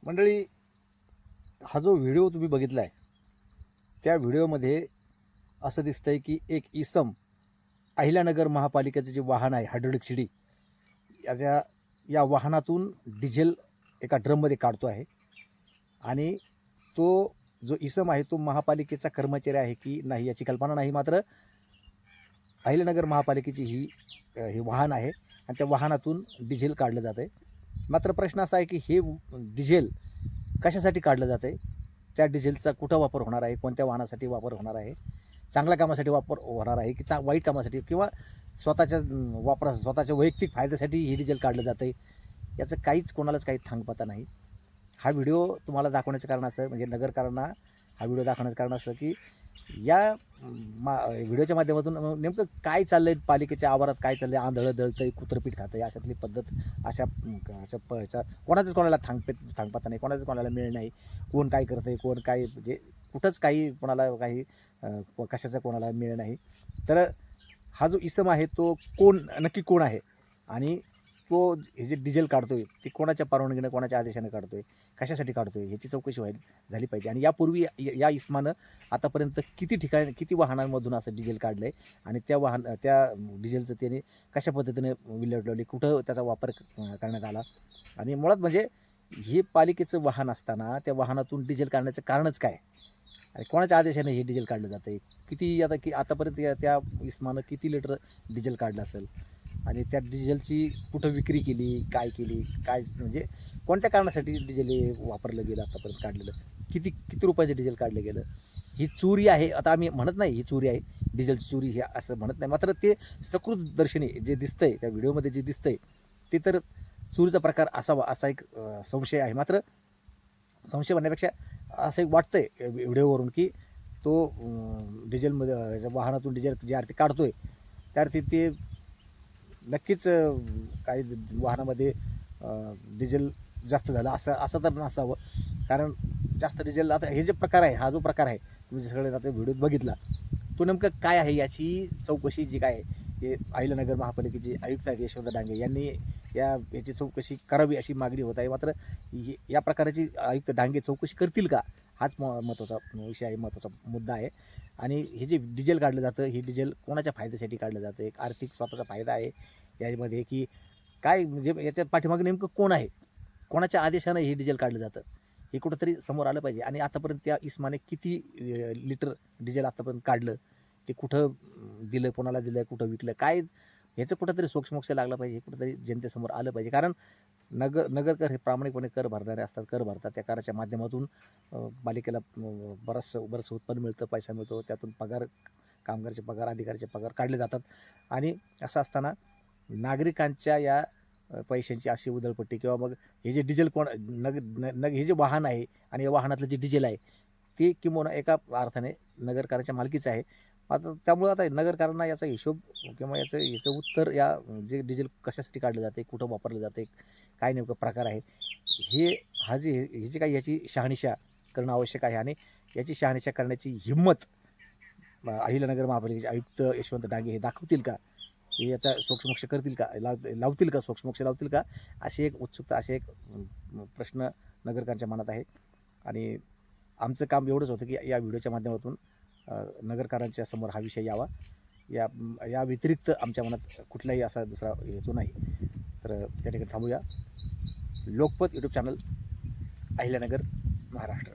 मंडळी, हा जो व्हिडिओ तुम्ही बघितला आहे त्या व्हिडिओमध्ये असं दिसतंय की एक इसम अहिल्यानगर महापालिकेचं जे वाहन आहे हायड्रोलिक शिडी या वाहनातून डिझेल एका ड्रममध्ये काढतो आहे आणि तो जो इसम आहे तो महापालिकेचा कर्मचारी आहे की नाही याची कल्पना नाही. मात्र अहिल्यानगर महापालिकेची हे वाहन आहे आणि त्या वाहनातून डिझेल काढलं जातं आहे. मात्र प्रश्न असा आहे की हे डिझेल कशासाठी काढलं जातं आहे, त्या डिझेलचा कुठं वापर होणार आहे, कोणत्या वाहनासाठी वापर होणार आहे, चांगल्या कामासाठी वापर होणार आहे की वाईट कामासाठी किंवा स्वतःच्या स्वतःच्या वैयक्तिक फायद्यासाठी हे डिझेल काढलं जातं आहे, याचं काहीच कोणालाच काही थांगपत्ता नाही. हा व्हिडिओ तुम्हाला दाखवण्याचं कारण असं म्हणजे नगरकरांना हा व्हिडिओ दाखवण्याचं कारण असं की या व्हिडिओच्या माध्यमातून नेमकं काय चाललं आहे, पालिकेच्या आवारात काय चाललं आहे, आंधळं दळतं आहे, कुत्रपीठ खातं आहे, अशातली पद्धत अशा कोणाचंच कोणाला थांगपत्ता नाही, कोणाचं कोणाला मिळ नाही, कोण काय करतं आहे, कोण काय म्हणजे कुठंच काही कोणाला काही कशाचं कोणाला मिळ नाही. तर हा जो इसम आहे तो नक्की कोण आहे आणि तो हे जे डिझेल काढतो आहे ते कोणाच्या परवानगीनं कोणाच्या आदेशानं काढतो आहे, कशासाठी काढतो आहे ह्याची चौकशी झाली पाहिजे. आणि यापूर्वी या इसमानं आतापर्यंत किती वाहनांमधून असं डिझेल काढलं आहे आणि त्या डिझेलचं त्याने कशा पद्धतीने विल्हेवाट लावली, कुठं त्याचा वापर करण्यात आला आणि मुळात म्हणजे हे पालिकेचं वाहन असताना त्या वाहनातून डिझेल काढण्याचं कारणच काय आणि कोणाच्या आदेशाने हे डिझेल काढलं जातं आहे. आतापर्यंत त्या इसमानं किती लिटर डिझेल काढलं असेल आणि त्या डिझेलची कुठं विक्री केली, काय म्हणजे कोणत्या कारणासाठी डिझेल वापरलं गेलं, आतापर्यंत काढलेलं किती रुपयाचं डिझेल काढलं गेलं. ही चोरी आहे, आता आम्ही म्हणत नाही ही चोरी आहे, डिझेलची चोरी हे असं म्हणत नाही. मात्र ते सकृतदर्शनी जे दिसतंय त्या व्हिडिओमध्ये जे दिसतंय ते तर चोरीचा प्रकार असा एक संशय आहे. मात्र संशय म्हणण्यापेक्षा असं एक वाटतंय व्हिडिओवरून की तो डिझेलमध्ये वाहनातून डिझेल जे अर्थी काढतोय त्या अर्थी ते नक्कीच काही वाहनामध्ये डिझेल जास्त झालं असं तर नसावं. कारण जास्त डिझेल आता हे जे प्रकार आहे, हा जो प्रकार आहे तुम्ही सगळे आता व्हिडिओत बघितला तो नेमकं काय आहे याची चौकशी जी काय आहे हे अहिल्यानगर महापालिकेचे आयुक्त आहेत यशवंत डांगे यांनी याची चौकशी करावी अशी मागणी होत आहे. मात्र या प्रकाराची आयुक्त डांगे चौकशी करतील का हाच महत्त्वाचा विषय आहे, महत्त्वाचा मुद्दा आहे. आणि हे जे डिझेल काढलं जातं हे डिझेल कोणाच्या फायद्यासाठी काढलं जातं, एक आर्थिक स्वतःचा फायदा आहे यामध्ये की काय, म्हणजे याच्या पाठीमागे नेमकं कोण आहे, कोणाच्या आदेशानं हे डिझेल काढलं जातं हे कुठंतरी समोर आलं पाहिजे. आणि आतापर्यंत त्या इसमाने किती लिटर डिझेल आतापर्यंत काढलं, ते कुठं दिलं, कोणाला दिलं, कुठं विकलं, काय ह्याचं कुठंतरी सोक्षमोक्ष लागलं पाहिजे, हे कुठंतरी जनतेसमोर आलं पाहिजे. कारण नगरकर हे प्रामाणिकपणे कर भरणारे असतात, कर भरतात, त्या कराच्या माध्यमातून पालिकेला बरंचसं उत्पन्न मिळतं, पैसा मिळतो, त्यातून पगार, कामगारचे पगार, अधिकाऱ्याचे पगार काढले जातात. आणि असं असताना नागरिकांच्या या पैशांची अशी उधळपट्टी किंवा मग हे जे डिझेल हे जे वाहन आहे आणि या वाहनातलं जे डिझेल आहे ते किंवा एका अर्थाने नगरकाराच्या मालकीचं आहे. आता त्यामुळं आता नगरकारांना याचा हिशोब किंवा याचं उत्तर, या जे डिझेल कशासाठी काढलं जाते, कुठं वापरलं जाते, काय नेमकं प्रकार आहे, हे जे काही याची शहानिशा करणं आवश्यक आहे. आणि याची शहानिशा करण्याची हिंमत अहिल्यानगर महापालिकेचे आयुक्त यशवंत डांगे हे दाखवतील का, हे याचा सोक्षमोक्ष करतील का, लावतील का, सोक्षमोक्ष लावतील का, अशी एक उत्सुकता, असे एक प्रश्न नगरकारांच्या मनात आहे. आणि आमचं काम एवढंच होतं की या व्हिडिओच्या माध्यमातून नगरकारांच्या समोर हा विषय यावा, या व्यतिरिक्त आमच्या मनात कुठलाही असा दुसरा हेतू नाही. तर त्या ठिकाणी थांबूया. Lokmat YouTube channel, Ahilyanagar, Maharashtra.